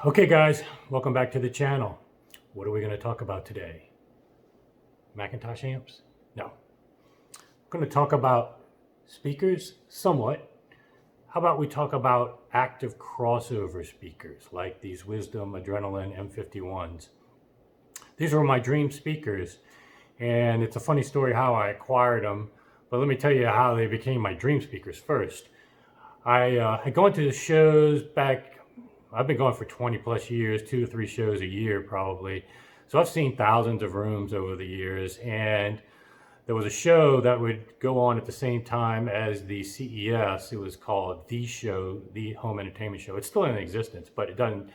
Okay guys, welcome back to the channel. What are we going to talk about today? Macintosh amps? No. I'm going to talk about speakers somewhat. How about we talk about active crossover speakers like these Wisdom Adrenaline M51s. These were my dream speakers, and it's a funny story how I acquired them, but let me tell you how they became my dream speakers first. I had gone to the shows back. I've been going for 20 plus years, 2 to 3 shows a year probably. So I've seen thousands of rooms over the years, and there was a show that would go on at the same time as the CES. It was called The Show, the Home Entertainment Show. It's still in existence, but it doesn't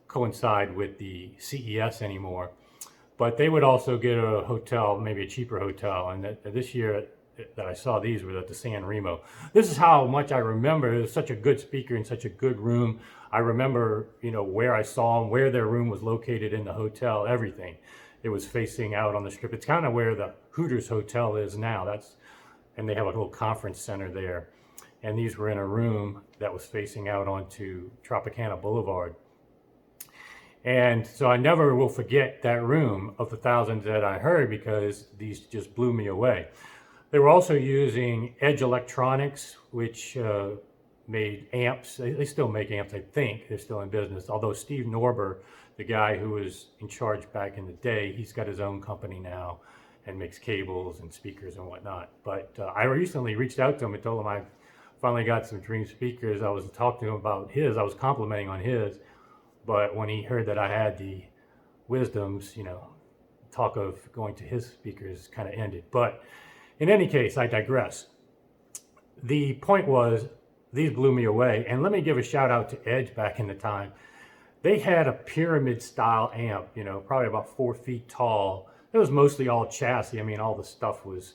coincide with the CES anymore. But they would also get a hotel, maybe a cheaper hotel, and this year that I saw these were at the San Remo. This is how much I remember. It was such a good speaker in such a good room. I remember, where I saw them, where their room was located in the hotel, everything. It was facing out on the strip. It's kind of where the Hooters Hotel is now. And they have a little conference center there. And these were in a room that was facing out onto Tropicana Boulevard. And so I never will forget that room of the thousands that I heard, because these just blew me away. They were also using Edge Electronics, which made amps. They still make amps, I think. They're still in business. Although Steve Norber, the guy who was in charge back in the day, he's got his own company now and makes cables and speakers and whatnot. But I recently reached out to him and told him I finally got some dream speakers. I was talking to him about his. I was complimenting on his. But when he heard that I had the Wisdoms, talk of going to his speakers kind of ended. But in any case, I digress. The point was, these blew me away. And let me give a shout out to Edge back in the time. They had a pyramid style amp, probably about 4 feet tall. It was mostly all chassis. I mean, all the stuff was,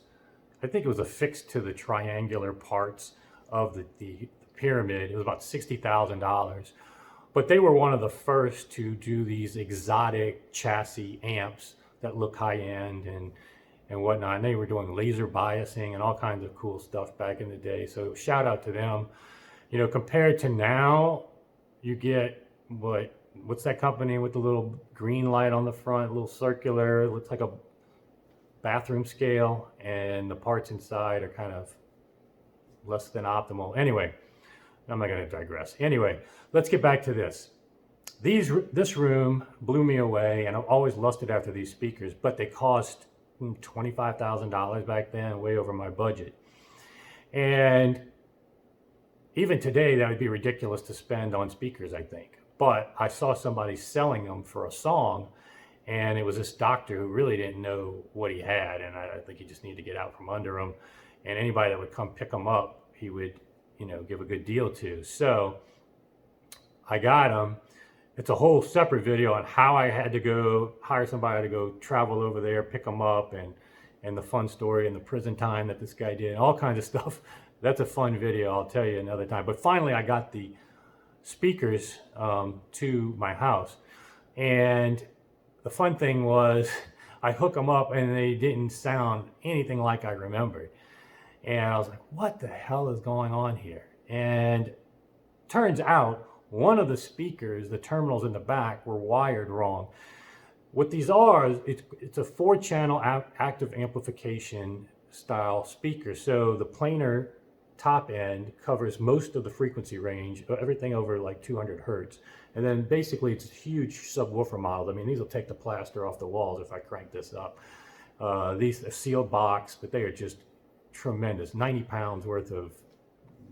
I think it was affixed to the triangular parts of the pyramid. It was about $60,000. But they were one of the first to do these exotic chassis amps that look high end and whatnot. And they were doing laser biasing and all kinds of cool stuff back in the day. So shout out to them. Compared to now, you get what's that company with the little green light on the front, a little circular, it looks like a bathroom scale, and the parts inside are kind of less than optimal. Anyway, I'm not going to digress. Anyway, let's get back to this. This room blew me away, and I've always lusted after these speakers, but they cost $25,000 back then, way over my budget. And even today, that would be ridiculous to spend on speakers, I think. But I saw somebody selling them for a song, and it was this doctor who really didn't know what he had, and I think he just needed to get out from under him. And anybody that would come pick them up, he would, give a good deal to. So I got them. It's a whole separate video on how I had to go hire somebody to go travel over there, pick them up, and the fun story and the prison time that this guy did, all kinds of stuff. That's a fun video, I'll tell you another time. But finally, I got the speakers to my house. And the fun thing was, I hook them up and they didn't sound anything like I remembered. And I was like, what the hell is going on here? And turns out, one of the speakers, the terminals in the back, were wired wrong. What these are, it's a 4-channel active amplification style speaker. So the planar top end covers most of the frequency range, everything over like 200 hertz. And then basically it's huge subwoofer models. I mean, these will take the plaster off the walls if I crank this up. These are sealed box, but they are just tremendous. 90 pounds worth of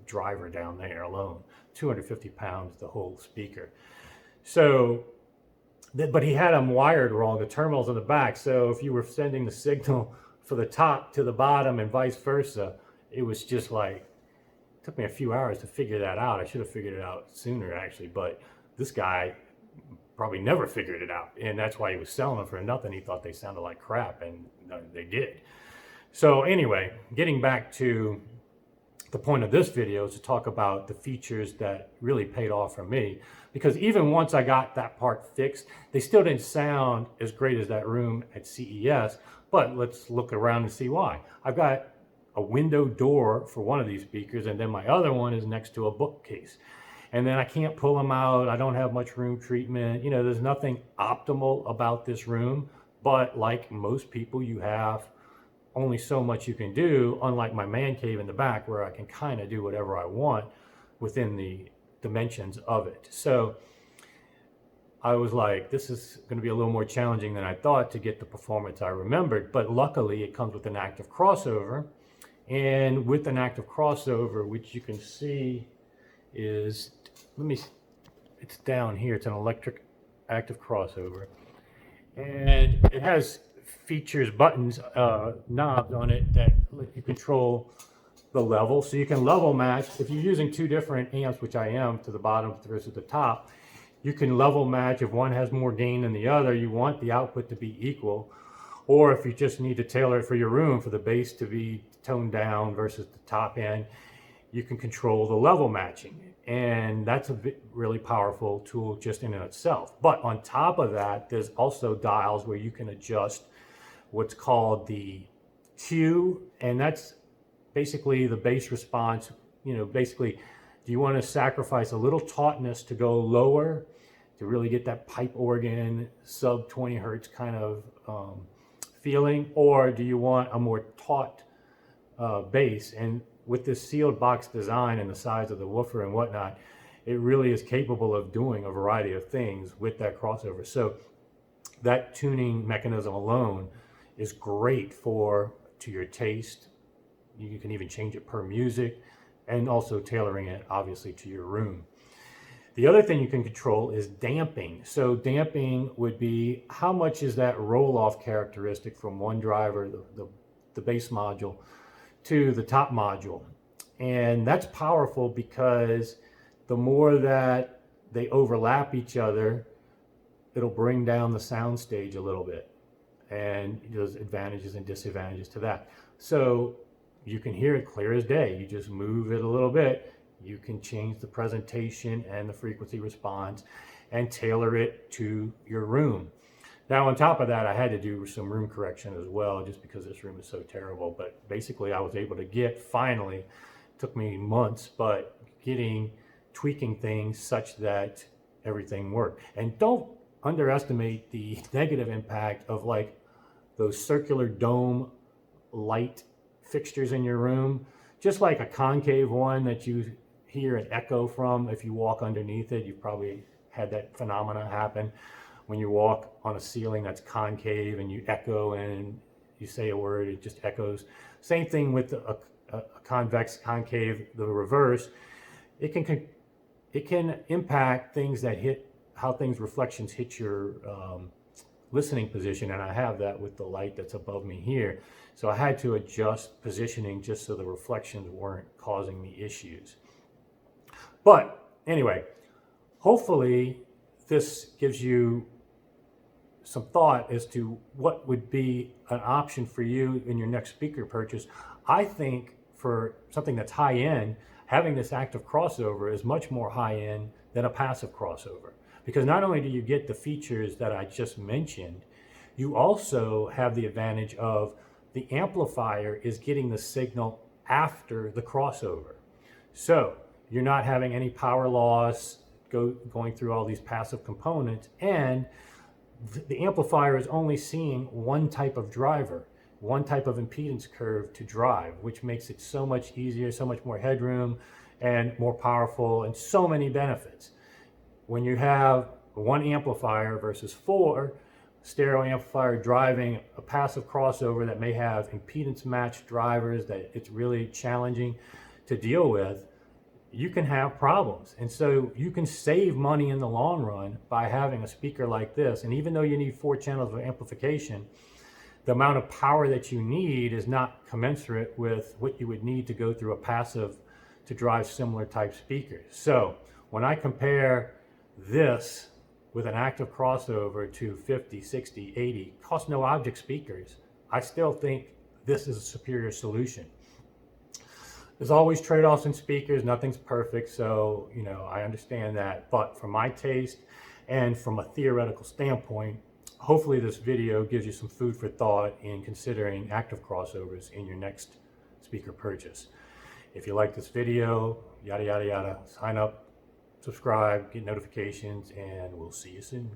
driver down there alone. 250 pounds, the whole speaker. So, but he had them wired wrong, the terminals in the back. So if you were sending the signal for the top to the bottom and vice versa, it was just like, it took me a few hours to figure that out. I should have figured it out sooner actually, but this guy probably never figured it out. And that's why he was selling them for nothing. He thought they sounded like crap, and they did. So anyway, getting back to the point of this video is to talk about the features that really paid off for me, because even once I got that part fixed, they still didn't sound as great as that room at CES. But let's look around and see why. I've got a window door for one of these speakers, and then my other one is next to a bookcase. and then I can't pull them out. I don't have much room treatment. You know, there's nothing optimal about this room, but like most people, you have only so much you can do, unlike my man cave in the back where I can kind of do whatever I want within the dimensions of it. So I was like, this is going to be a little more challenging than I thought to get the performance I remembered, but luckily it comes with an active crossover. And with an active crossover, which you can see is, it's down here, it's an electric active crossover. And it has features, buttons, knobs on it that let you control the level. So you can level match. If you're using two different amps, which I am, to the bottom versus the top, you can level match. If one has more gain than the other, you want the output to be equal. Or if you just need to tailor it for your room, for the bass to be toned down versus the top end, you can control the level matching. And that's a really powerful tool just in itself. But on top of that, there's also dials where you can adjust what's called the Q, and that's basically the bass response. You know, basically, do you want to sacrifice a little tautness to go lower to really get that pipe organ sub 20 hertz kind of feeling, or do you want a more taut bass? And with this sealed box design and the size of the woofer and whatnot, it really is capable of doing a variety of things with that crossover. So that tuning mechanism alone is great to your taste. You can even change it per music, and also tailoring it obviously to your room. The other thing you can control is damping. So damping would be how much is that roll-off characteristic from one driver, the bass module, to the top module. And that's powerful because the more that they overlap each other, it'll bring down the sound stage a little bit. And there's advantages and disadvantages to that. So you can hear it clear as day. You just move it a little bit. You can change the presentation and the frequency response and tailor it to your room. Now, on top of that, I had to do some room correction as well, just because this room is so terrible. But basically, I was able to get, finally, took me months, but tweaking things such that everything worked. And don't underestimate the negative impact of like those circular dome light fixtures in your room. Just like a concave one that you hear an echo from if you walk underneath it. You've probably had that phenomena happen when you walk on a ceiling that's concave and you echo and you say a word, it just echoes. Same thing with a convex concave, the reverse. It can impact things that reflections hit your listening position, and I have that with the light that's above me here. So I had to adjust positioning just so the reflections weren't causing me issues. But anyway, hopefully this gives you some thought as to what would be an option for you in your next speaker purchase. I think for something that's high end, having this active crossover is much more high end than a passive crossover. Because not only do you get the features that I just mentioned, you also have the advantage of the amplifier is getting the signal after the crossover. So you're not having any power loss going through all these passive components, and the amplifier is only seeing one type of driver, one type of impedance curve to drive, which makes it so much easier, so much more headroom, and more powerful, and so many benefits. When you have one amplifier versus 4 stereo amplifier driving a passive crossover that may have impedance matched drivers that it's really challenging to deal with, you can have problems. And so you can save money in the long run by having a speaker like this. And even though you need 4 channels of amplification, the amount of power that you need is not commensurate with what you would need to go through a passive to drive similar type speakers. So when I compare this with an active crossover to 50, 60, 80 cost no object speakers, I still think this is a superior solution. There's always trade-offs in speakers. Nothing's perfect, so I understand that. But for my taste and from a theoretical standpoint, hopefully this video gives you some food for thought in considering active crossovers in your next speaker purchase. If you like this video, yada yada yada, sign up, subscribe, get notifications, and we'll see you soon.